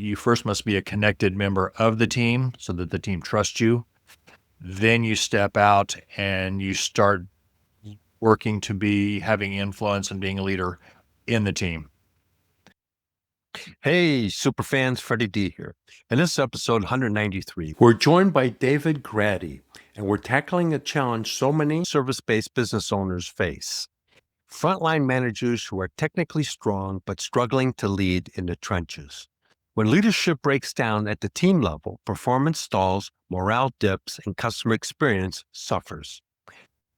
You first must be a connected member of the team so that the team trusts you. Then you step out and you start working to be having influence and being a leader in the team. Hey, Superfans, Freddy D here. In this episode 193, we're joined by David Graddy, and we're tackling a challenge so many service-based business owners face. Frontline managers who are technically strong but struggling to lead in the trenches. When leadership breaks down at the team level, performance stalls, morale dips, and customer experience suffers.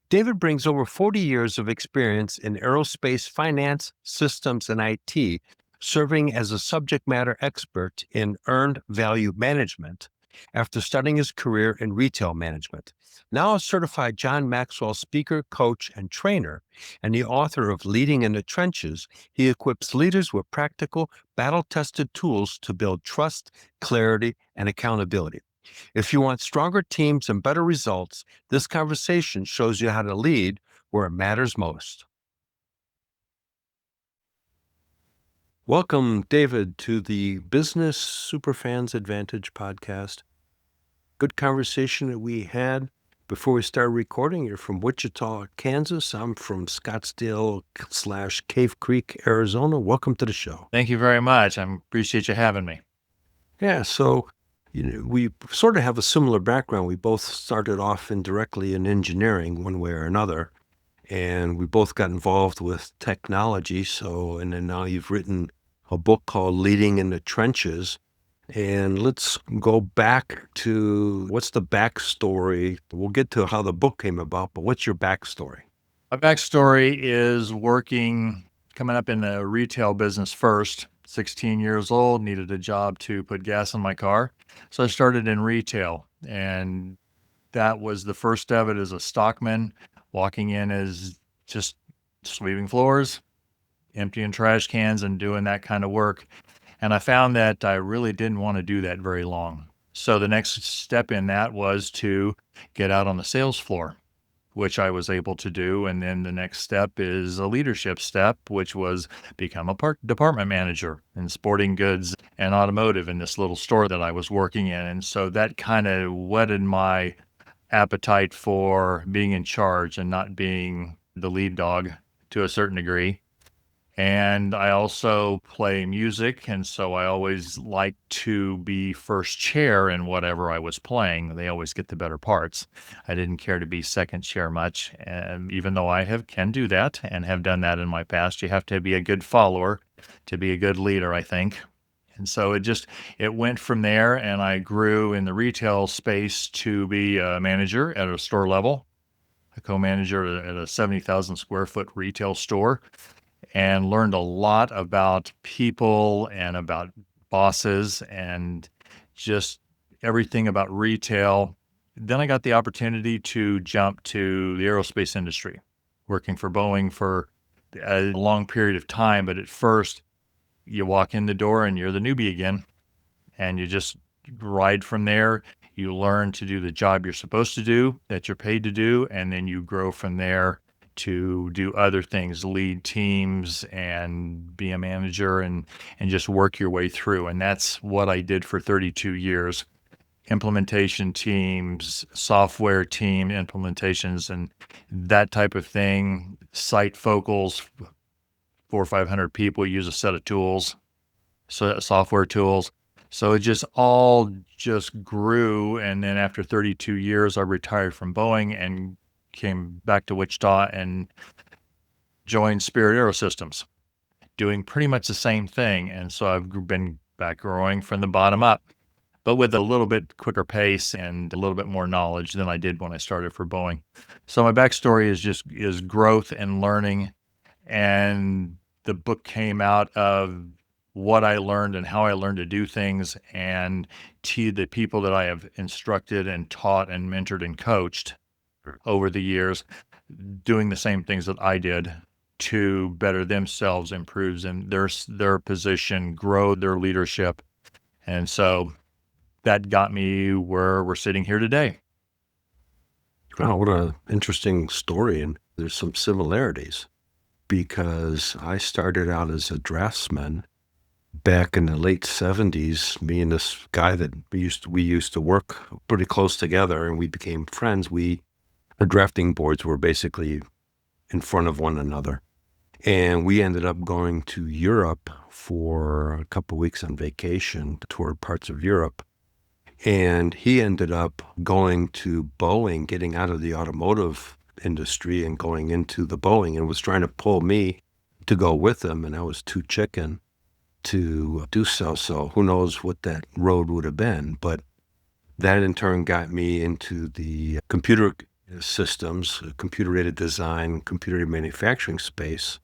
David brings over 40 years of experience in aerospace finance, systems, and IT, serving as a subject matter expert in earned value management after starting his career in retail management. Now a certified John Maxwell speaker, coach, and trainer, and the author of Leading in the Trenches, he equips leaders with practical, battle-tested tools to build trust, clarity, and accountability. If you want stronger teams and better results, this conversation shows you how to lead where it matters most. Welcome, David, to the Business Superfans Advantage podcast. Good conversation that we had before we started recording. You're from Wichita, Kansas. I'm from Scottsdale/Cave Creek, Arizona. Welcome to the show. Thank you very much. I appreciate you having me. Yeah, so we sort of have a similar background. We both started off indirectly in engineering one way or another, and we both got involved with technology. And then now you've written a book called Leading in the Trenches. And let's go back to what's the backstory. We'll get to how the book came about, but what's your backstory? My backstory is coming up in the retail business first. 16 years old, needed a job to put gas in my car. So I started in retail, and that was the first of it as a stockman, walking in as just sweeping floors, emptying trash cans, and doing that kind of work. And I found that I really didn't want to do that very long. So the next step in that was to get out on the sales floor, which I was able to do. And then the next step is a leadership step, which was become a department manager in sporting goods and automotive in this little store that I was working in. And so that kind of whetted my appetite for being in charge and not being the lead dog to a certain degree. And I also play music, and so I always like to be first chair in whatever I was playing. They always get the better parts. I didn't care to be second chair much, and even though can do that and have done that in my past. You have to be a good follower to be a good leader, I think. And so it went from there, and I grew in the retail space to be a manager at a store level, a co-manager at a 70,000 square foot retail store, and learned a lot about people and about bosses and just everything about retail. Then I got the opportunity to jump to the aerospace industry, working for Boeing for a long period of time. But at first, you walk in the door and you're the newbie again, and you just ride from there. You learn to do the job you're supposed to do, that you're paid to do, and then you grow from there to do other things, lead teams and be a manager and just work your way through. And that's what I did for 32 years. Implementation teams, software team implementations, and that type of thing. Site focals, 400 or 500 people use a set of tools, so software tools. So it just all grew. And then after 32 years, I retired from Boeing and came back to Wichita and joined Spirit Aerosystems, doing pretty much the same thing. And so I've been back growing from the bottom up, but with a little bit quicker pace and a little bit more knowledge than I did when I started for Boeing. So my backstory is growth and learning. And the book came out of what I learned and how I learned to do things, and to the people that I have instructed and taught and mentored and coached over the years, doing the same things that I did to better themselves, improve in their position, grow their leadership. And so that got me where we're sitting here today. Wow, what an interesting story. And there's some similarities because I started out as a draftsman back in the late 70s, me and this guy that we used to work pretty close together, and we became friends. Our drafting boards were basically in front of one another. And we ended up going to Europe for a couple of weeks on vacation, toured parts of Europe. And he ended up going to Boeing, getting out of the automotive industry and going into the Boeing, and was trying to pull me to go with him. And I was too chicken to do so. So who knows what that road would have been. But that in turn got me into the computer systems, computer-aided design, computer-aided manufacturing space.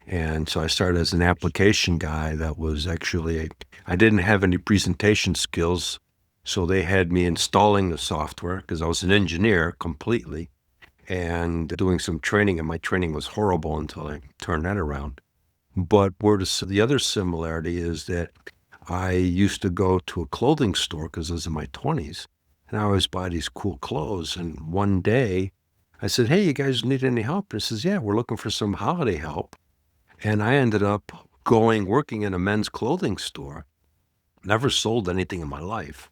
And so I started as an application guy. That was actually, I didn't have any presentation skills. So they had me installing the software because I was an engineer completely and doing some training. And my training was horrible until I turned that around. But the other similarity is that I used to go to a clothing store because I was in my 20s, and I always buy these cool clothes. And one day I said, "Hey, you guys need any help?" And he says, "Yeah, we're looking for some holiday help." And I ended up working in a men's clothing store. Never sold anything in my life.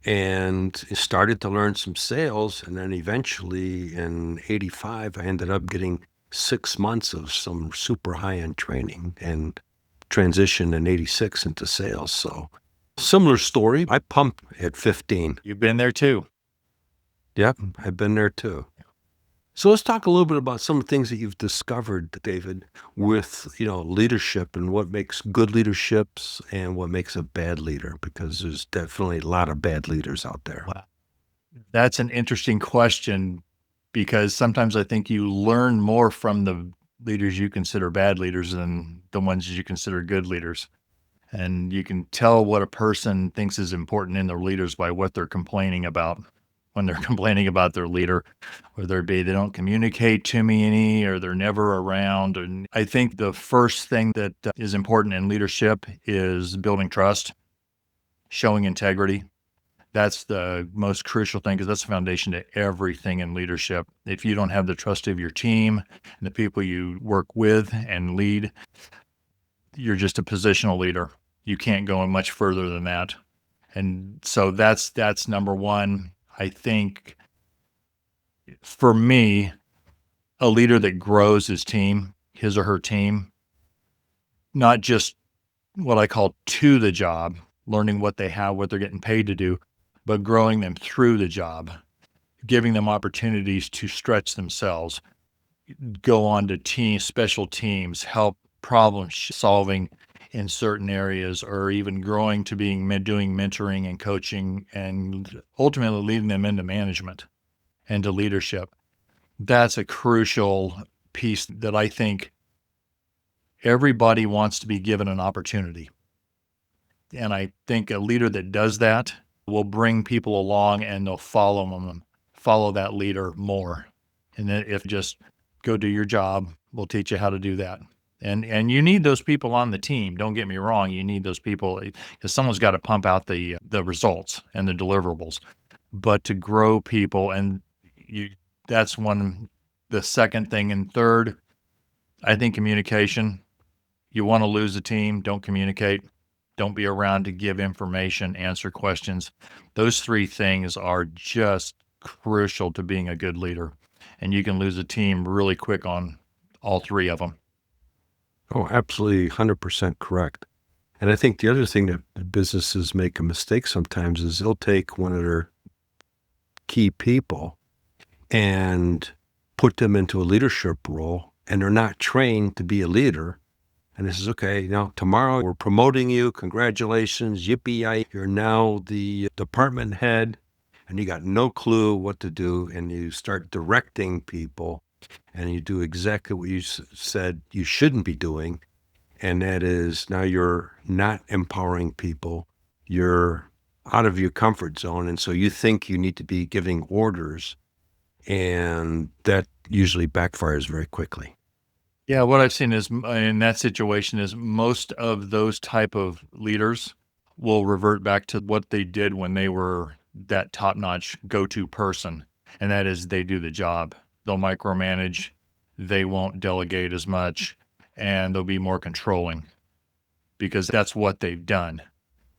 And started to learn some sales. And then eventually in 85, I ended up getting 6 months of some super high-end training and transitioned in 86 into sales. So similar story. I pumped at 15. You've been there too. Yep, I've been there too. So let's talk a little bit about some of the things that you've discovered, David, with, leadership and what makes good leaderships and what makes a bad leader, because there's definitely a lot of bad leaders out there. Wow. That's an interesting question because sometimes I think you learn more from the leaders you consider bad leaders than the ones you consider good leaders. And you can tell what a person thinks is important in their leaders by what they're complaining about when they're complaining about their leader, whether it be they don't communicate to me any or they're never around. And I think the first thing that is important in leadership is building trust, showing integrity. That's the most crucial thing because that's the foundation to everything in leadership. If you don't have the trust of your team and the people you work with and lead, you're just a positional leader. You can't go much further than that. And so that's number one. I think for me, a leader that grows his team, his or her team, not just what I call to the job, learning what they have, what they're getting paid to do, but growing them through the job, giving them opportunities to stretch themselves, go on to special teams, help problem solving in certain areas, or even growing to doing mentoring and coaching and ultimately leading them into management and to leadership. That's a crucial piece that I think everybody wants to be given an opportunity. And I think a leader that does that will bring people along and they'll follow that leader more. And then if just go do your job, we'll teach you how to do that. And you need those people on the team. Don't get me wrong. You need those people because someone's got to pump out the results and the deliverables. But to grow people that's one. The second thing. And third, I think communication. You want to lose a team, don't communicate. Don't be around to give information, answer questions. Those three things are just crucial to being a good leader. And you can lose a team really quick on all three of them. Oh, absolutely 100% correct. And I think the other thing that businesses make a mistake sometimes is they'll take one of their key people and put them into a leadership role, and they're not trained to be a leader. And this is okay. Now, tomorrow we're promoting you. Congratulations. Yippee. You're now the department head, and you got no clue what to do. And you start directing people, and you do exactly what you said you shouldn't be doing. And that is now you're not empowering people. You're out of your comfort zone. And so you think you need to be giving orders, and that usually backfires very quickly. Yeah, what I've seen is in that situation is most of those type of leaders will revert back to what they did when they were that top-notch go-to person, and that is they do the job. They'll micromanage, they won't delegate as much, and they'll be more controlling because that's what they've done.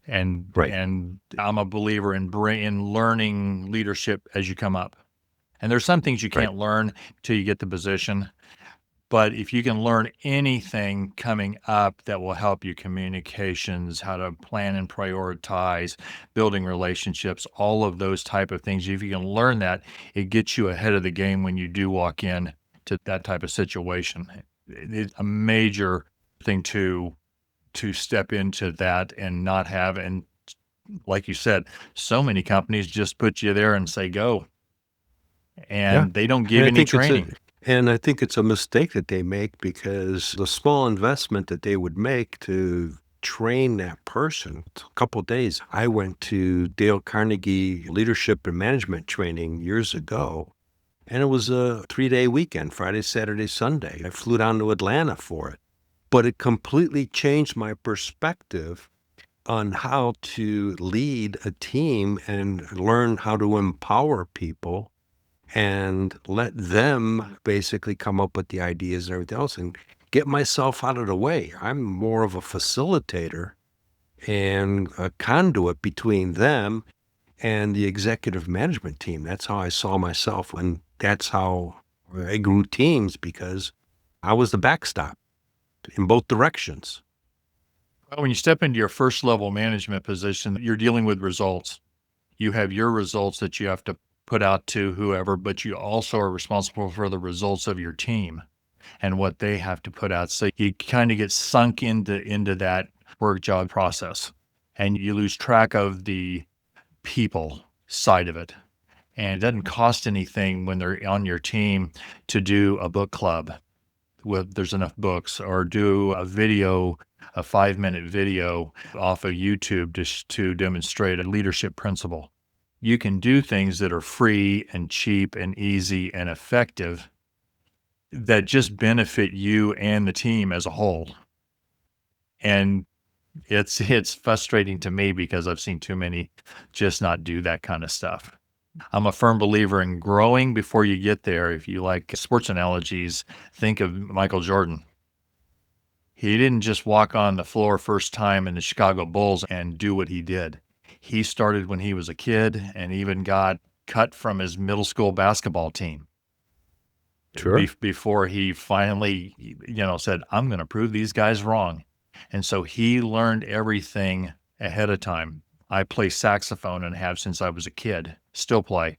And Right. and I'm a believer in learning leadership as you come up. And there's some things you Right. can't learn till you get the position. But if you can learn anything coming up that will help you communications, how to plan and prioritize, building relationships, all of those type of things, if you can learn that, it gets you ahead of the game when you do walk in to that type of situation. It's a major thing to step into that and not have, and like you said, so many companies just put you there and say go, Yeah. and they don't And give I any think it's a training. and I think it's a mistake that they make because the small investment that they would make to train that person. A couple days, I went to Dale Carnegie leadership and management training years ago, and it was a 3-day weekend, Friday, Saturday, Sunday. I flew down to Atlanta for it, but it completely changed my perspective on how to lead a team and learn how to empower people and let them basically come up with the ideas and everything else and get myself out of the way. I'm more of a facilitator and a conduit between them and the executive management team. That's how I saw myself. And that's how I grew teams because I was the backstop in both directions. Well, when you step into your first level management position, you're dealing with results. You have your results that you have to put out to whoever, but you also are responsible for the results of your team and what they have to put out. So you kind of get sunk into that work job process, and you lose track of the people side of it. And it doesn't cost anything when they're on your team to do a book club with there's enough books, or do a video, a 5-minute video off of YouTube just to demonstrate a leadership principle. You can do things that are free and cheap and easy and effective that just benefit you and the team as a whole. And it's frustrating to me because I've seen too many just not do that kind of stuff. I'm a firm believer in growing before you get there. If you like sports analogies, think of Michael Jordan. He didn't just walk on the floor first time in the Chicago Bulls and do what he did. He started when he was a kid and even got cut from his middle school basketball team Sure. before he finally, said, I'm going to prove these guys wrong. And so he learned everything ahead of time. I play saxophone and have since I was a kid, still play.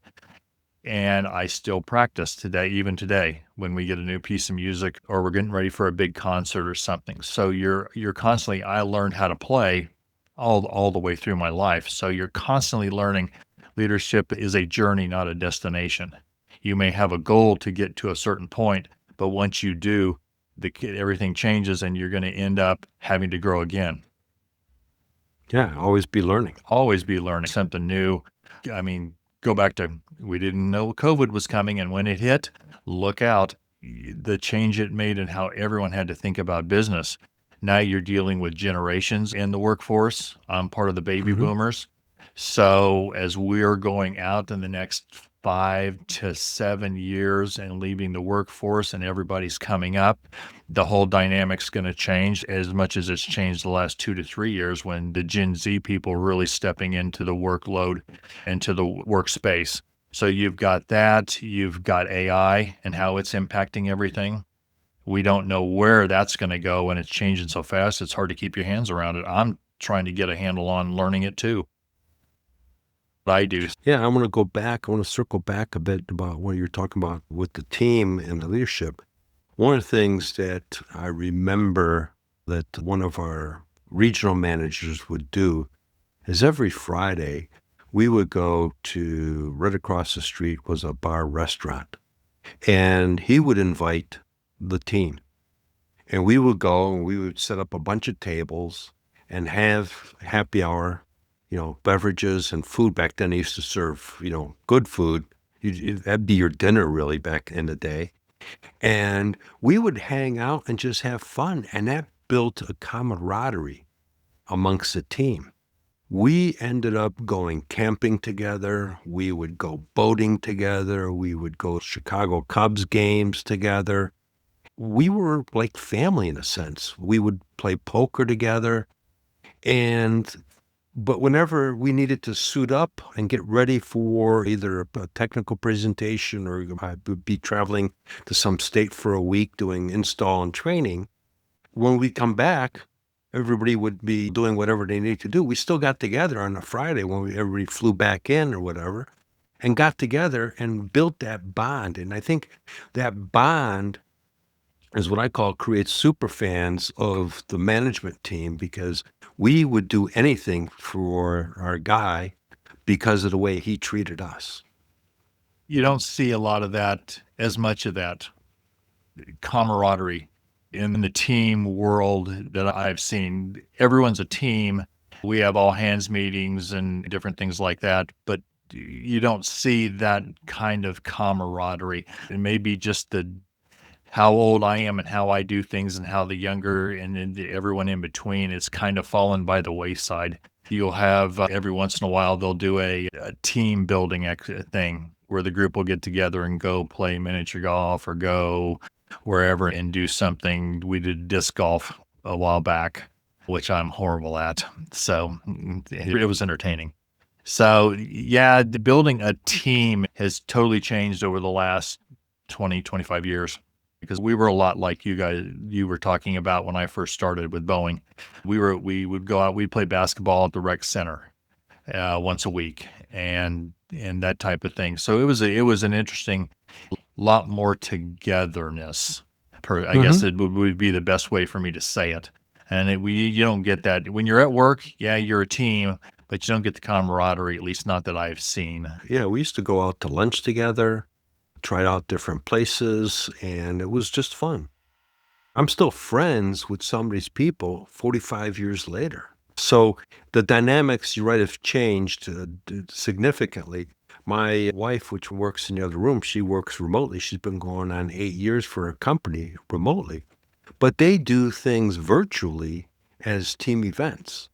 And I still practice today, even today, when we get a new piece of music or we're getting ready for a big concert or something. So you're constantly, I learned how to play all the way through my life. So you're constantly learning. Leadership is a journey, not a destination. You may have a goal to get to a certain point, but once you do, everything changes and you're going to end up having to grow again. Yeah. Always be learning. Always be learning something new. I mean, go back to we didn't know COVID was coming, and when it hit, look out. The change it made in how everyone had to think about business. Now you're dealing with generations in the workforce. I'm part of the baby Hmm. boomers. So as we're going out in the next 5 to 7 years and leaving the workforce and everybody's coming up, the whole dynamic's going to change as much as it's changed the last 2 to 3 years when the Gen Z people are really stepping into the workload, into the workspace. So you've got that, you've got AI and how it's impacting everything. We don't know where that's going to go and it's changing so fast. It's hard to keep your hands around it. I'm trying to get a handle on learning it too. I do. Yeah, I'm going to go back. I want to circle back a bit about what you're talking about with the team and the leadership. One of the things that I remember that one of our regional managers would do is every Friday we would go to right across the street was a bar restaurant, and he would invite the team, and we would go and we would set up a bunch of tables and have happy hour, beverages and food. Back then they used to serve, good food. That'd be your dinner really back in the day. And we would hang out and just have fun. And that built a camaraderie amongst the team. We ended up going camping together. We would go boating together. We would go Chicago Cubs games together. We were like family in a sense. We would play poker together. And but whenever we needed to suit up and get ready for either a technical presentation or I would be traveling to some state for a week doing install and training, when we come back, everybody would be doing whatever they need to do. We still got together on a Friday when everybody flew back in or whatever and got together and built that bond. And I think that bond is what I call creates super fans of the management team because we would do anything for our guy because of the way he treated us. You don't see a lot of that, as much of that camaraderie in the team world that I've seen. Everyone's a team. We have all hands meetings and different things like that, but you don't see that kind of camaraderie. It may be just how old I am and how I do things and how the younger and everyone in between, it's kind of fallen by the wayside. You'll have every once in a while, they'll do a team building thing where the group will get together and go play miniature golf or go wherever and do something. We did disc golf a while back, which I'm horrible at. So it was entertaining. So yeah, building a team has totally changed over the last 20, 25 years because we were a lot like you were talking about when I first started with Boeing. We would go out, we'd play basketball at the rec center once a week and that type of thing. So it was an interesting lot more togetherness. I guess it would be the best way for me to say it. And you don't get that when you're at work. Yeah, you're a team, but you don't get the camaraderie, at least not that I've seen. Yeah, we used to go out to lunch together, try out different places, and it was just fun. I'm still friends with some of these people 45 years later. So the dynamics, you're right, have changed significantly. My wife, which works in the other room, she works remotely. She's been going on 8 years for a company remotely, but they do things virtually as team events.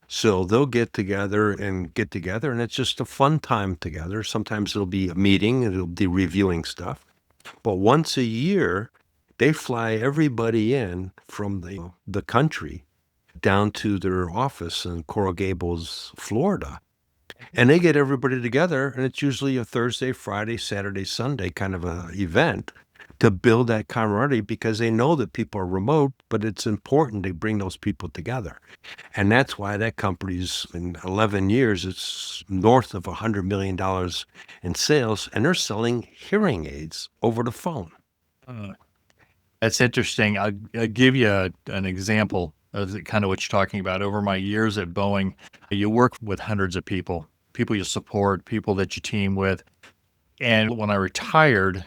So they'll get together, and it's just a fun time together. Sometimes it'll be a meeting and it'll be reviewing stuff. But once a year, they fly everybody in from the country down to their office in Coral Gables, Florida. And they get everybody together, and it's usually a Thursday, Friday, Saturday, Sunday kind of a event to build that camaraderie because they know that people are remote, but it's important to bring those people together. And that's why that company's in 11 years, it's north of $100 million in sales, and they're selling hearing aids over the phone. That's interesting. I'll give you an example of kind of what you're talking about. Over my years at Boeing, you work with hundreds of people you support, people that you team with. And when I retired,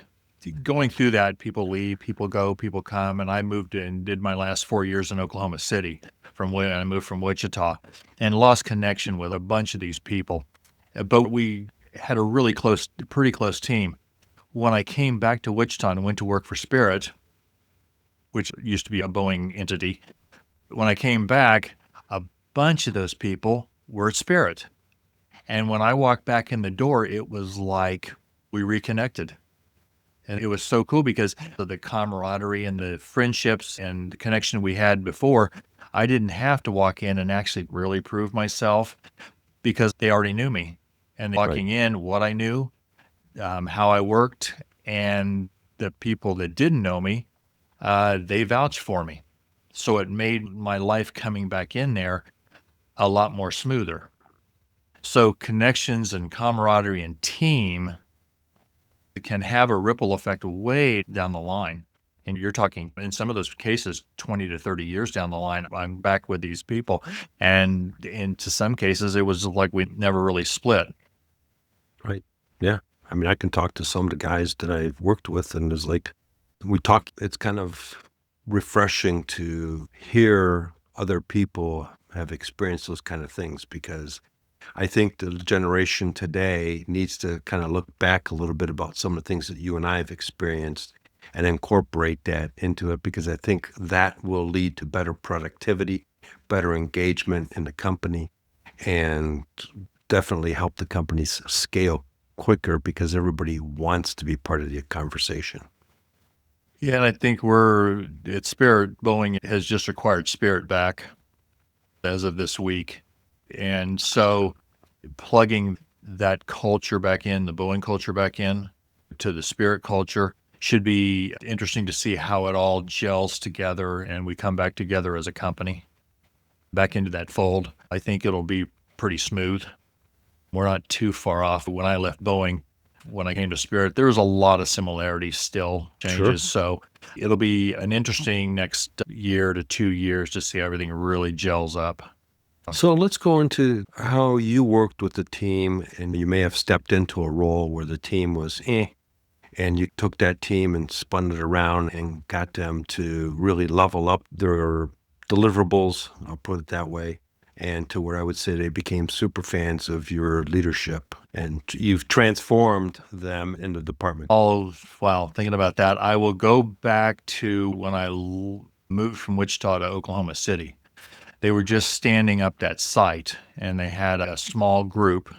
going through that, people leave, people go, people come. And I moved and did my last 4 years in Oklahoma City from when I moved from Wichita and lost connection with a bunch of these people. But we had a pretty close team. When I came back to Wichita and went to work for Spirit, which used to be a Boeing entity, when I came back, a bunch of those people were at Spirit. And when I walked back in the door, it was like we reconnected. And it was so cool because of the camaraderie and the friendships and the connection we had before. I didn't have to walk in and actually really prove myself because they already knew me. And walking in, what I knew, how I worked, and the people that didn't know me, they vouched for me. So it made my life coming back in there a lot more smoother. So connections and camaraderie and team can have a ripple effect way down the line. And you're talking, in some of those cases, 20 to 30 years down the line, I'm back with these people. And into some cases, it was like we never really split. Right. Yeah. I mean, I can talk to some of the guys that I've worked with, and it's like, it's kind of refreshing to hear other people have experienced those kind of things because I think the generation today needs to kind of look back a little bit about some of the things that you and I have experienced and incorporate that into it because I think that will lead to better productivity, better engagement in the company, and definitely help the companies scale quicker because everybody wants to be part of the conversation. Yeah, and I think Boeing has just acquired Spirit back. as of this week. And so plugging that culture back in, the Boeing culture back in to the Spirit culture should be interesting to see how it all gels together and we come back together as a company, back into that fold. I think it'll be pretty smooth. We're not too far off. When I left Boeing, when I came to Spirit, there was a lot of similarities still, Sure. changes. So it'll be an interesting next year to 2 years to see everything really gels up. So let's go into how you worked with the team, and you may have stepped into a role where the team was and you took that team and spun it around and got them to really level up their deliverables, I'll put it that way, and to where I would say they became super fans of your leadership, and you've transformed them in the department. Oh, wow. Thinking about that, I will go back to when I moved from Wichita to Oklahoma City. They were just standing up that site and they had a small group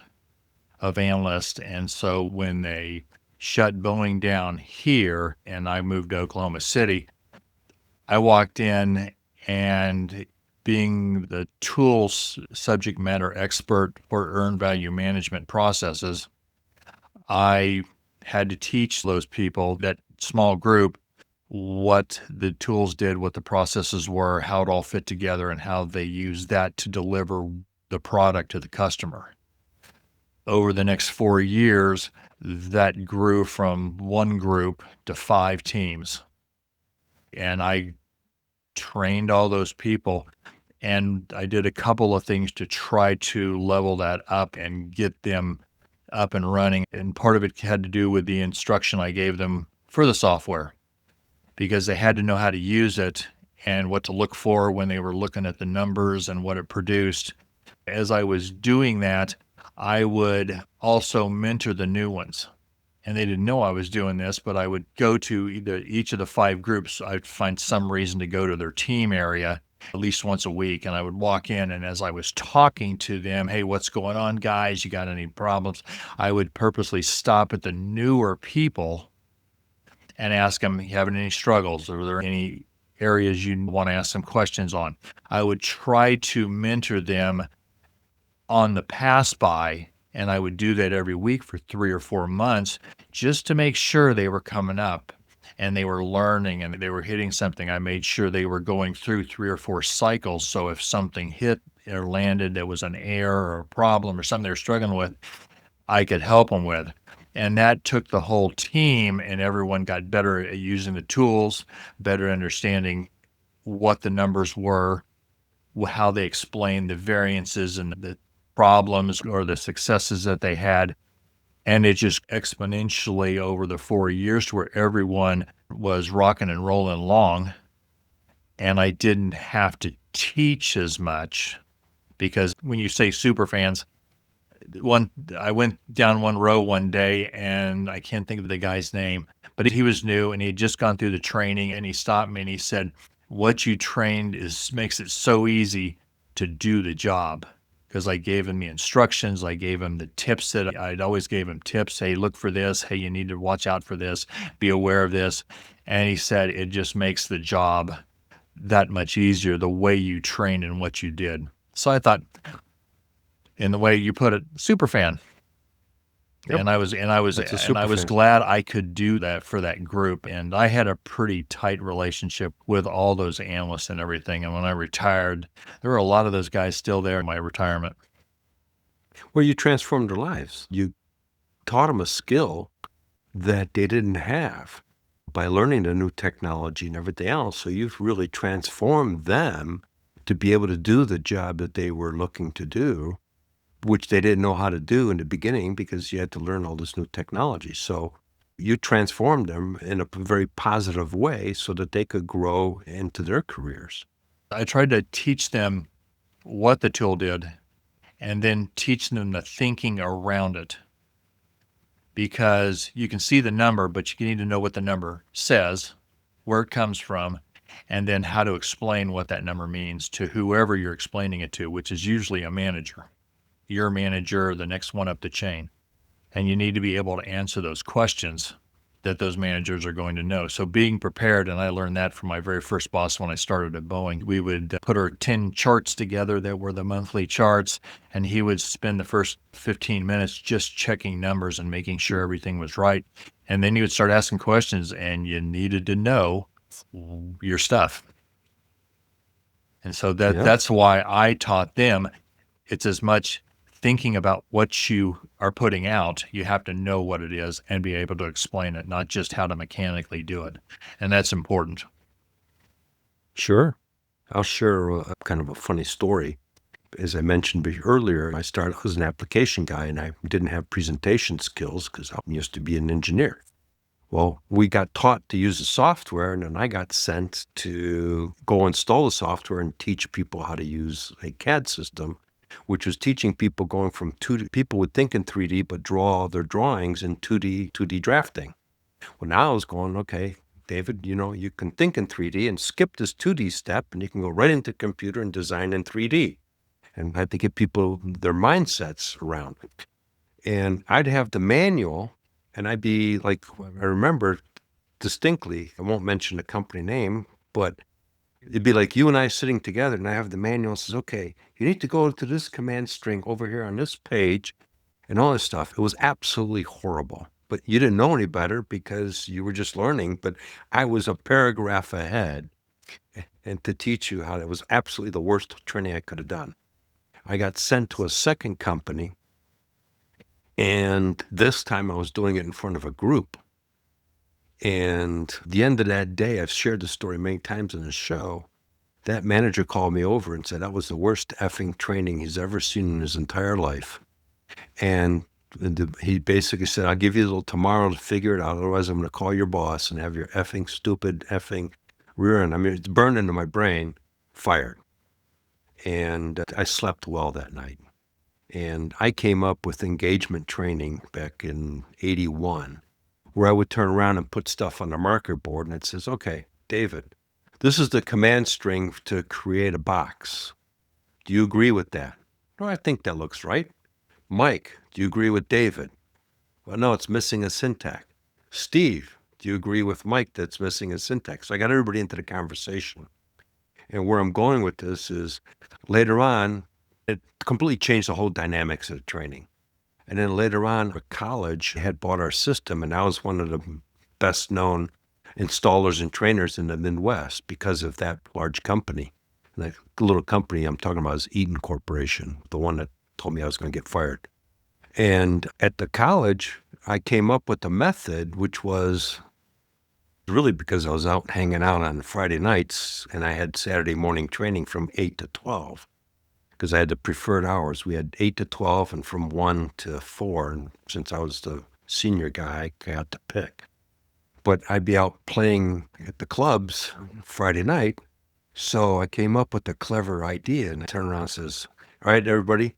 of analysts. And so when they shut Boeing down here and I moved to Oklahoma City, I walked in and being the tools subject matter expert for earned value management processes, I had to teach those people, that small group, what the tools did, what the processes were, how it all fit together, and how they use that to deliver the product to the customer. Over the next 4 years, that grew from one group to 5 teams. And I trained all those people, and I did a couple of things to try to level that up and get them up and running. And part of it had to do with the instruction I gave them for the software, because they had to know how to use it and what to look for when they were looking at the numbers and what it produced. As I was doing that, I would also mentor the new ones. And they didn't know I was doing this, but I would go to each of the 5 groups. I'd find some reason to go to their team area at least once a week. And I would walk in, and as I was talking to them, hey, what's going on, guys? You got any problems? I would purposely stop at the newer people and ask them, you having any struggles? Are there any areas you want to ask some questions on? I would try to mentor them on the pass by, and I would do that every week for 3 or 4 months just to make sure they were coming up and they were learning and they were hitting something. I made sure they were going through 3 or 4 cycles. So if something hit or landed that was an error or a problem or something they were struggling with, I could help them with. And that took the whole team, and everyone got better at using the tools, better understanding what the numbers were, how they explained the variances and the problems or the successes that they had. And it just exponentially over the 4 years to where everyone was rocking and rolling along. And I didn't have to teach as much, because when you say super fans, I went down one row one day and I can't think of the guy's name, but he was new and he had just gone through the training, and he stopped me and he said, what you trained makes it so easy to do the job. Because I gave him the instructions, I gave him the tips that I'd always gave him tips. Hey, look for this. Hey, you need to watch out for this. Be aware of this. And he said, it just makes the job that much easier, the way you trained and what you did. So I thought, in the way you put it, super fan. Yep. And I was That's a super fan. glad I could do that for that group. And I had a pretty tight relationship with all those analysts and everything. And when I retired, there were a lot of those guys still there in my retirement. Well, you transformed their lives. You taught them a skill that they didn't have by learning the new technology and everything else. So you've really transformed them to be able to do the job that they were looking to do, which they didn't know how to do in the beginning because you had to learn all this new technology. So you transformed them in a very positive way so that they could grow into their careers. I tried to teach them what the tool did and then teach them the thinking around it. Because you can see the number, but you need to know what the number says, where it comes from, and then how to explain what that number means to whoever you're explaining it to, which is usually a manager, your manager, the next one up the chain. And you need to be able to answer those questions that those managers are going to know. So being prepared, and I learned that from my very first boss when I started at Boeing. We would put our 10 charts together that were the monthly charts, and he would spend the first 15 minutes just checking numbers and making sure everything was right. And then he would start asking questions, and you needed to know your stuff. And so that's why I taught them. It's as much thinking about what you are putting out. You have to know what it is and be able to explain it, not just how to mechanically do it. And that's important. Sure. I'll share kind of a funny story. As I mentioned earlier, I started as an application guy, and I didn't have presentation skills because I used to be an engineer. Well, we got taught to use the software, and then I got sent to go install the software and teach people how to use a CAD system, which was teaching people going from 2D. People would think in 3D, but draw their drawings in 2D drafting. Well, now I was going, okay, David, you can think in 3D and skip this 2D step, and you can go right into the computer and design in 3D. And I had to get people their mindsets around it. And I'd have the manual, and I'd be like, I remember distinctly, I won't mention the company name, but it'd be like you and I sitting together, and I have the manual. It says, okay, you need to go to this command string over here on this page and all this stuff. It was absolutely horrible. But you didn't know any better because you were just learning. But I was a paragraph ahead, and to teach you how it was absolutely the worst training I could have done. I got sent to a second company, and this time I was doing it in front of a group. And the end of that day, I've shared the story many times in the show, that manager called me over and said that was the worst effing training he's ever seen in his entire life. And he basically said, I'll give you till tomorrow to figure it out. Otherwise, I'm going to call your boss and have your effing stupid effing rear end. I mean, it's burned into my brain, fired. And I slept well that night. And I came up with engagement training back in 81, where I would turn around and put stuff on the marker board, and it says, okay, David, this is the command string to create a box. Do you agree with that? No, I think that looks right. Mike, do you agree with David? Well, no, it's missing a syntax. Steve, do you agree with Mike that's missing a syntax? So I got everybody into the conversation. And where I'm going with this is later on, it completely changed the whole dynamics of the training. And then later on, college had bought our system, and I was one of the best known installers and trainers in the Midwest because of that large company. And the little company I'm talking about is Eaton Corporation, the one that told me I was going to get fired. And at the college, I came up with a method, which was really because I was out hanging out on Friday nights, and I had Saturday morning training from 8 to 12 because I had the preferred hours. We had 8 to 12 and from 1 to 4. And since I was the senior guy, I got to pick. But I'd be out playing at the clubs Friday night. So I came up with a clever idea, and I turned around and says, all right, everybody,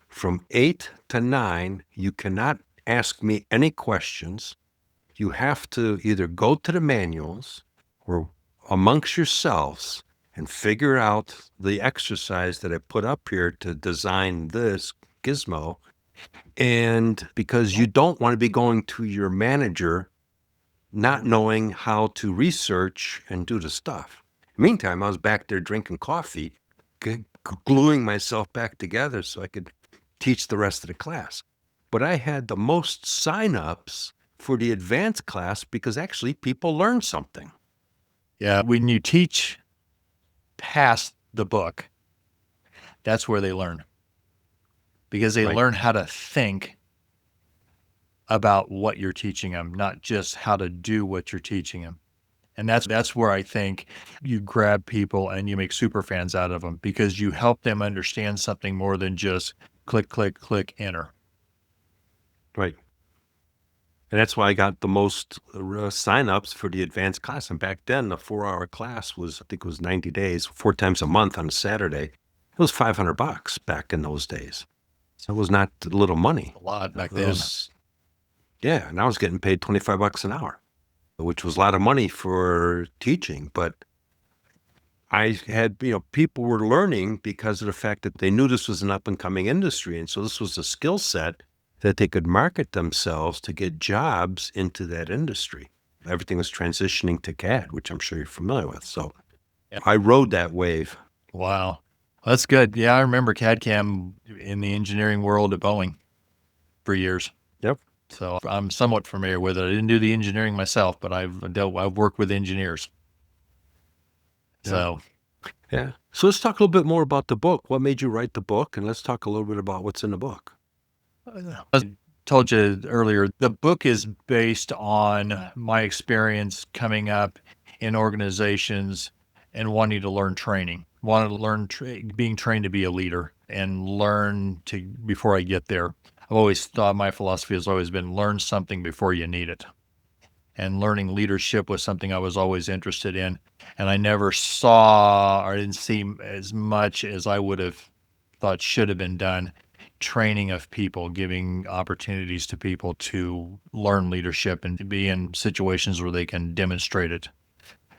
from 8 to 9, you cannot ask me any questions. You have to either go to the manuals or amongst yourselves and figure out the exercise that I put up here to design this gizmo. And because you don't want to be going to your manager not knowing how to research and do the stuff. Meantime, I was back there drinking coffee, gluing myself back together so I could teach the rest of the class. But I had the most signups for the advanced class because actually people learn something. Yeah, when you teach past the book, that's where they learn. Because they learn how to think about what you're teaching them, not just how to do what you're teaching them. And that's where I think you grab people and you make super fans out of them because you help them understand something more than just click, click, click, enter. Right. And that's why I got the most signups for the advanced class. And back then, the 4-hour class was, I think it was 90 days, 4 times a month on a Saturday. It was $500 back in those days. So it was not little money. A lot back then. Yeah, and I was getting paid $25 an hour, which was a lot of money for teaching. But I had, people were learning because of the fact that they knew this was an up and coming industry. And so this was a skill set that they could market themselves to get jobs into that industry. Everything was transitioning to CAD, which I'm sure you're familiar with. So Yeah. I rode that wave. Wow. That's good. Yeah, I remember CAD/CAM in the engineering world at Boeing for years. Yep. So I'm somewhat familiar with it. I didn't do the engineering myself, but I've worked with engineers. Yeah. So Yeah. So let's talk a little bit more about the book. What made you write the book? And let's talk a little bit about what's in the book. I told you earlier, the book is based on my experience coming up in organizations and wanting to learn training, wanted to learn being trained to be a leader and learn to before I get there. I've always thought my philosophy has always been learn something before you need it. And learning leadership was something I was always interested in. And I never saw or didn't see as much as I would have thought should have been done training of people, giving opportunities to people to learn leadership and to be in situations where they can demonstrate it.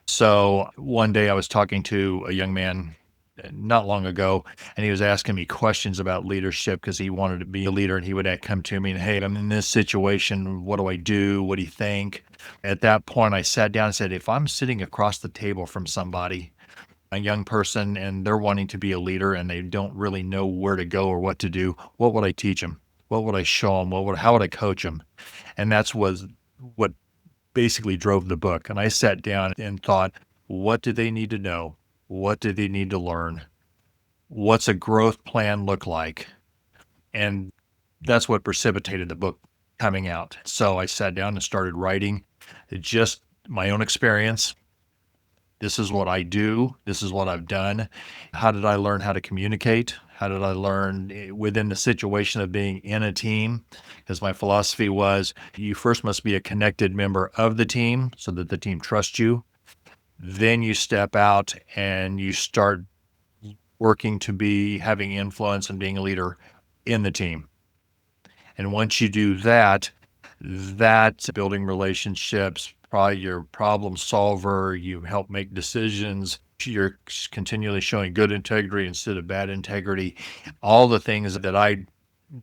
So one day I was talking to a young man not long ago, and he was asking me questions about leadership because he wanted to be a leader. And he would come to me and, hey, I'm in this situation. What do I do? What do you think? At that point, I sat down and said, if I'm sitting across the table from somebody, a young person, and they're wanting to be a leader and they don't really know where to go or what to do, what would I teach them? What would I show them? How would I coach them? And that's was what basically drove the book. And I sat down and thought, what do they need to know? What do they need to learn? What's a growth plan look like? And that's what precipitated the book coming out. So I sat down and started writing just my own experience. This is what I do. This is what I've done. How did I learn how to communicate? How did I learn within the situation of being in a team? Because my philosophy was you first must be a connected member of the team so that the team trusts you. Then you step out and you start working to be having influence and being a leader in the team. And once you do that, that's building relationships, probably your problem solver, you help make decisions, you're continually showing good integrity instead of bad integrity. All the things that I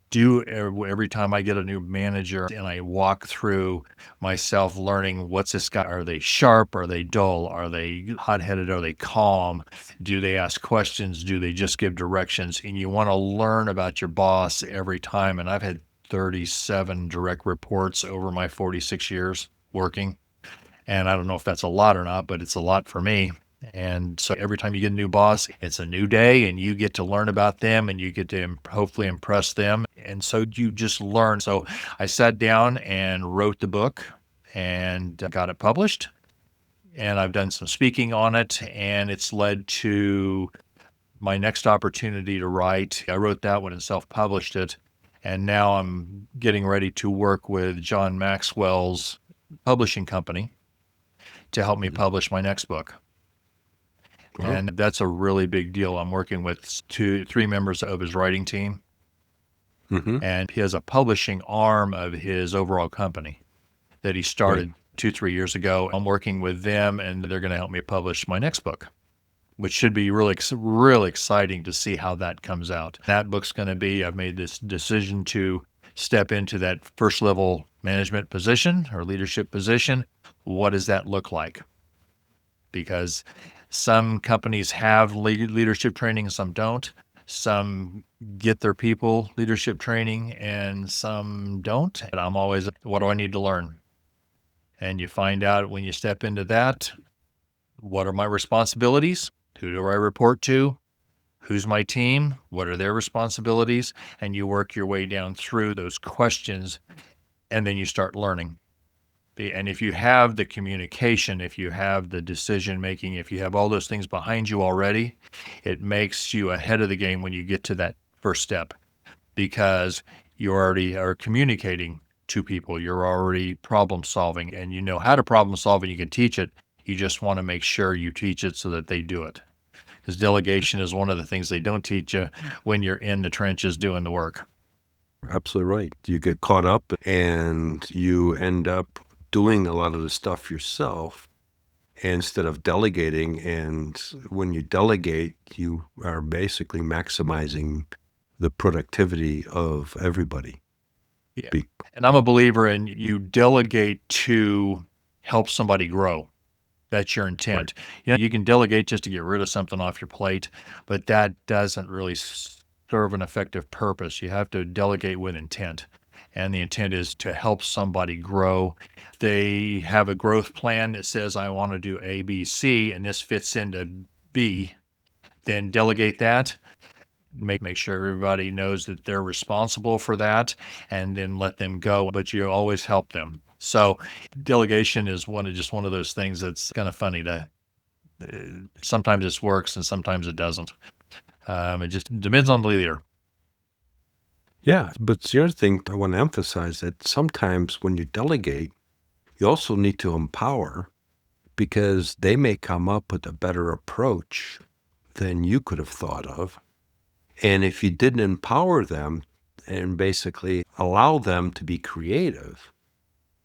do every time I get a new manager and I walk through myself learning what's this guy? Are they sharp? Are they dull? Are they hot-headed? Are they calm? Do they ask questions? Do they just give directions? And you want to learn about your boss every time. And I've had 37 direct reports over my 46 years working. And I don't know if that's a lot or not, but it's a lot for me. And so every time you get a new boss, it's a new day and you get to learn about them and you get to hopefully impress them. And so you just learn. So I sat down and wrote the book and got it published. And I've done some speaking on it, and it's led to my next opportunity to write. I wrote that one and self-published it. And now I'm getting ready to work with John Maxwell's publishing company to help me publish my next book. Wow. And that's a really big deal. I'm working with three members of his writing team, and he has a publishing arm of his overall company that he started 2-3 years ago. I'm working with them, and they're going to help me publish my next book, which should be really exciting to see how that comes out. That book's going to be, I've made this decision to step into that first level management position or leadership position. What does that look like? Because some companies have leadership training, some don't. Some get their people leadership training and some don't. And I'm always, what do I need to learn? And you find out when you step into that, what are my responsibilities? Who do I report to? Who's my team? What are their responsibilities? And you work your way down through those questions, and then you start learning. And if you have the communication, if you have the decision making, if you have all those things behind you already, it makes you ahead of the game when you get to that first step, because you already are communicating to people. You're already problem solving, and you know how to problem solve, and you can teach it. You just want to make sure you teach it so that they do it. Because delegation is one of the things they don't teach you when you're in the trenches doing the work. Absolutely right. You get caught up and you end up doing a lot of the stuff yourself instead of delegating. And when you delegate, you are basically maximizing the productivity of everybody. Yeah. Be- And I'm a believer in you delegate to help somebody grow. That's your Right. intent. You can delegate just to get rid of something off your plate, but that doesn't really serve an effective purpose. You have to delegate with intent. And the intent is to help somebody grow. They have a growth plan that says, I want to do A, B, C, and this fits into B. Then delegate that. Make sure everybody knows that they're responsible for that, and then let them go, but you always help them. So delegation is one of those things that's kind of funny to sometimes it works and sometimes it doesn't. It just depends on the leader. Yeah. But the other thing I want to emphasize that sometimes when you delegate, you also need to empower because they may come up with a better approach than you could have thought of. And if you didn't empower them and basically allow them to be creative,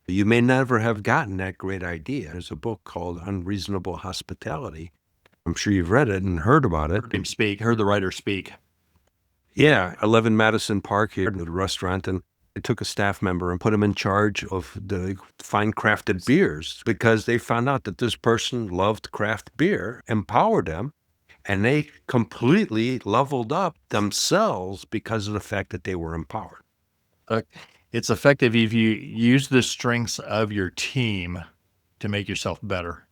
you may never have gotten that great idea. There's a book called Unreasonable Hospitality. I'm sure you've read it and heard about it. Heard the writer speak. Yeah, I live in Madison Park here at the restaurant, and they took a staff member and put him in charge of the fine crafted beers because they found out that this person loved craft beer, empowered them, and they completely leveled up themselves because of the fact that they were empowered. Uh, it's effective if you use the strengths of your team to make yourself better.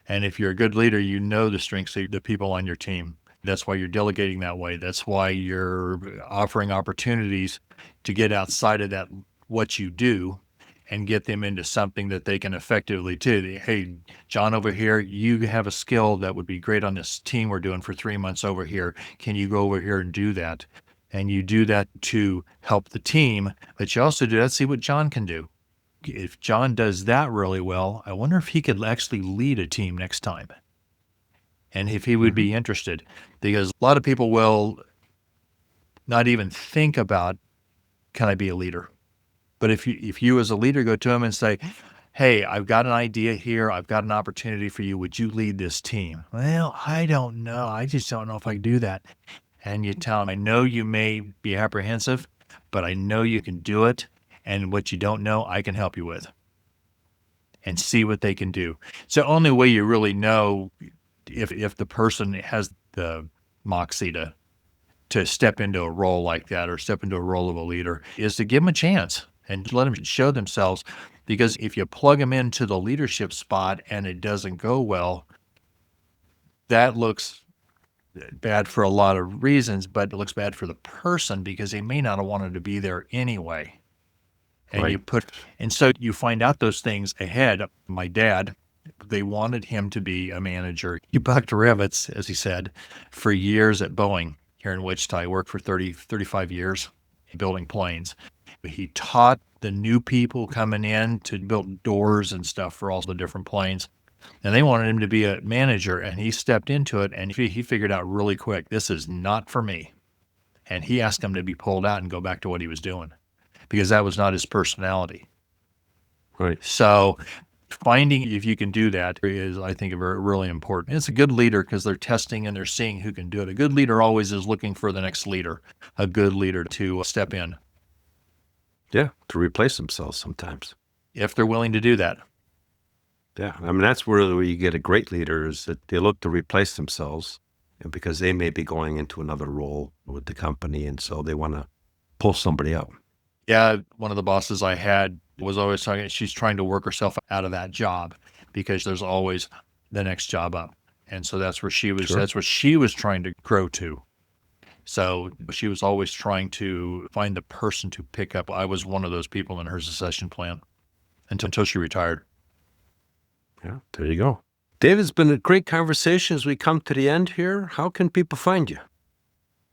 And if you're a good leader, you know the strengths of the people on your team. That's why you're delegating that way. That's why you're offering opportunities to get outside of that, what you do, and get them into something that they can effectively do. Hey, John, over here, you have a skill that would be great on this team we're doing for 3 months over here. Can you go over here and do that? And you do that to help the team, but you also do that, see what John can do. If John does that really well, I wonder if he could actually lead a team next time and if he would Mhm. be interested, because a lot of people will not even think about, can I be a leader? But if you as a leader go to him and say, hey, I've got an idea here. I've got an opportunity for you. Would you lead this team? Well, I don't know. I just don't know if I can do that. And you tell them, I know you may be apprehensive, but I know you can do it. And what you don't know, I can help you with, and see what they can do. It's the only way you really know if the person has the moxie to step into a role like that or step into a role of a leader is to give them a chance and let them show themselves. Because if you plug them into the leadership spot and it doesn't go well, that looks bad for a lot of reasons, but it looks bad for the person because they may not have wanted to be there anyway. And Right. and so you find out those things ahead. My dad, they wanted him to be a manager. He bucked rivets, as he said, for years at Boeing here in Wichita. He worked for 35 years building planes. He taught the new people coming in to build doors and stuff for all the different planes. And they wanted him to be a manager, and he stepped into it, and he figured out really quick, this is not for me. And he asked him to be pulled out and go back to what he was doing because that was not his personality. Right. So finding if you can do that is, I think, really important. It's a good leader because they're testing and they're seeing who can do it. A good leader always is looking for the next leader, a good leader to step in Yeah. To replace themselves sometimes. if they're willing to do that. Yeah. I mean, that's where you get a great leader is that they look to replace themselves because they may be going into another role with the company. And so they want to pull somebody up. Yeah, one of the bosses I had was always talking, she's trying to work herself out of that job because there's always the next job up. And so Sure. that's what she was trying to grow to. So she was always trying to find the person to pick up. I was one of those people in her succession plan until she retired. Yeah. There you go. Dave, it's been a great conversation as we come to the end here. How can people find you?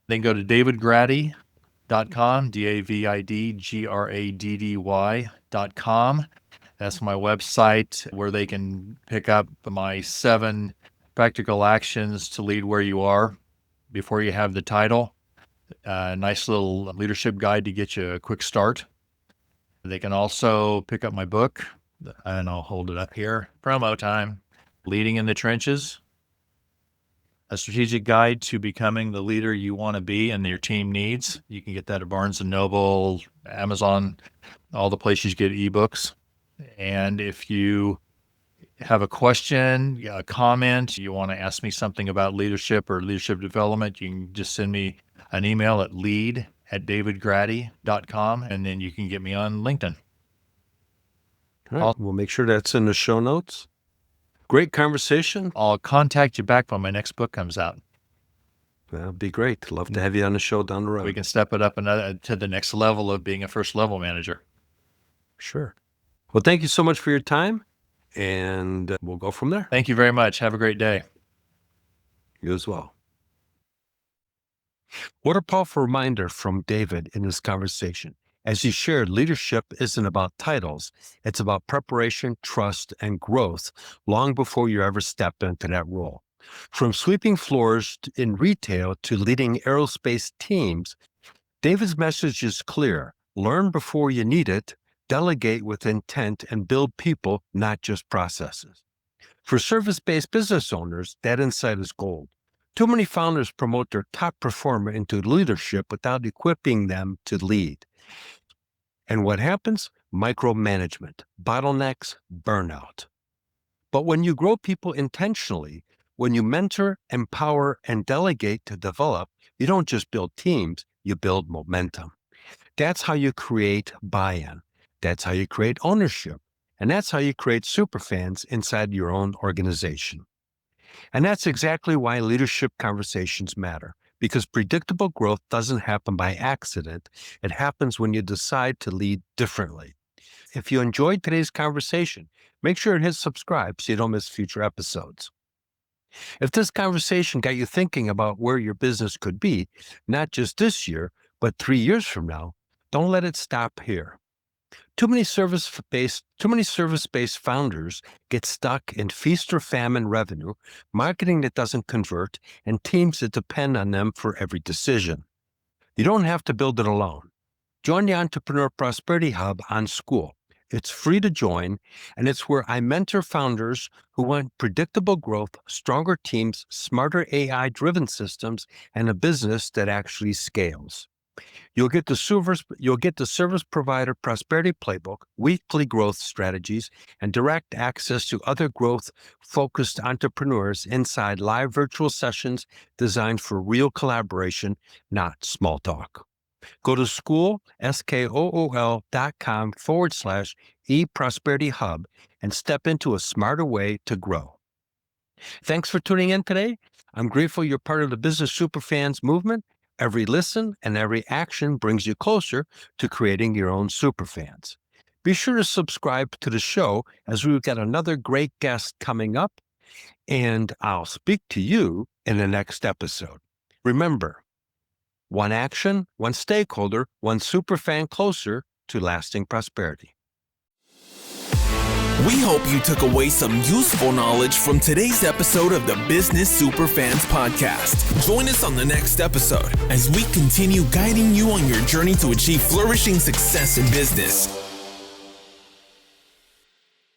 Then go to davidgraddy.com, DAVIDGRADDY.com. That's my website where they can pick up my 7 practical actions to lead where you are before you have the title. A nice little leadership guide to get you a quick start. They can also pick up my book, and I'll hold it up here. Promo time. Leading in the Trenches. A strategic guide to becoming the leader you want to be and your team needs. You can get that at Barnes & Noble, Amazon, all the places you get ebooks. And if you have a question, a comment, you want to ask me something about leadership or leadership development, you can just send me an email at lead@davidgraddy.com, and then you can get me on LinkedIn. All right. We'll make sure that's in the show notes. Great conversation. I'll contact you back when my next book comes out. That'd be great. Love to have you on the show down the road. We can step it up to the next level of being a first level manager. Sure. Well, thank you so much for your time, and we'll go from there. Thank you very much. Have a great day. You as well. What a powerful reminder from David in this conversation. As he shared, leadership isn't about titles. It's about preparation, trust, and growth long before you ever step into that role. From sweeping floors in retail to leading aerospace teams, David's message is clear. Learn before you need it, delegate with intent, and build people, not just processes. For service-based business owners, that insight is gold. Too many founders promote their top performer into leadership without equipping them to lead. And what happens? Micromanagement, bottlenecks, burnout. But when you grow people intentionally, when you mentor, empower, and delegate to develop, you don't just build teams, you build momentum. That's how you create buy-in. That's how you create ownership. And that's how you create superfans inside your own organization. And that's exactly why leadership conversations matter, because predictable growth doesn't happen by accident. It happens when you decide to lead differently. If you enjoyed today's conversation, make sure to hit subscribe so you don't miss future episodes. If this conversation got you thinking about where your business could be, not just this year, but 3 years from now, don't let it stop here. Too many service-based founders get stuck in feast or famine revenue, marketing that doesn't convert, and teams that depend on them for every decision. You don't have to build it alone. Join the Entrepreneur Prosperity Hub on School. It's free to join, and it's where I mentor founders who want predictable growth, stronger teams, smarter AI-driven systems, and a business that actually scales. You'll get the service provider prosperity playbook, weekly growth strategies, and direct access to other growth-focused entrepreneurs inside live virtual sessions designed for real collaboration, not small talk. Go to school.com/eProsperityHub and step into a smarter way to grow. Thanks for tuning in today. I'm grateful you're part of the Business Superfans movement. Every listen and every action brings you closer to creating your own superfans. Be sure to subscribe to the show as we've got another great guest coming up, and I'll speak to you in the next episode. Remember, one action, one stakeholder, one superfan closer to lasting prosperity. We hope you took away some useful knowledge from today's episode of the Business Superfans podcast. Join us on the next episode as we continue guiding you on your journey to achieve flourishing success in business.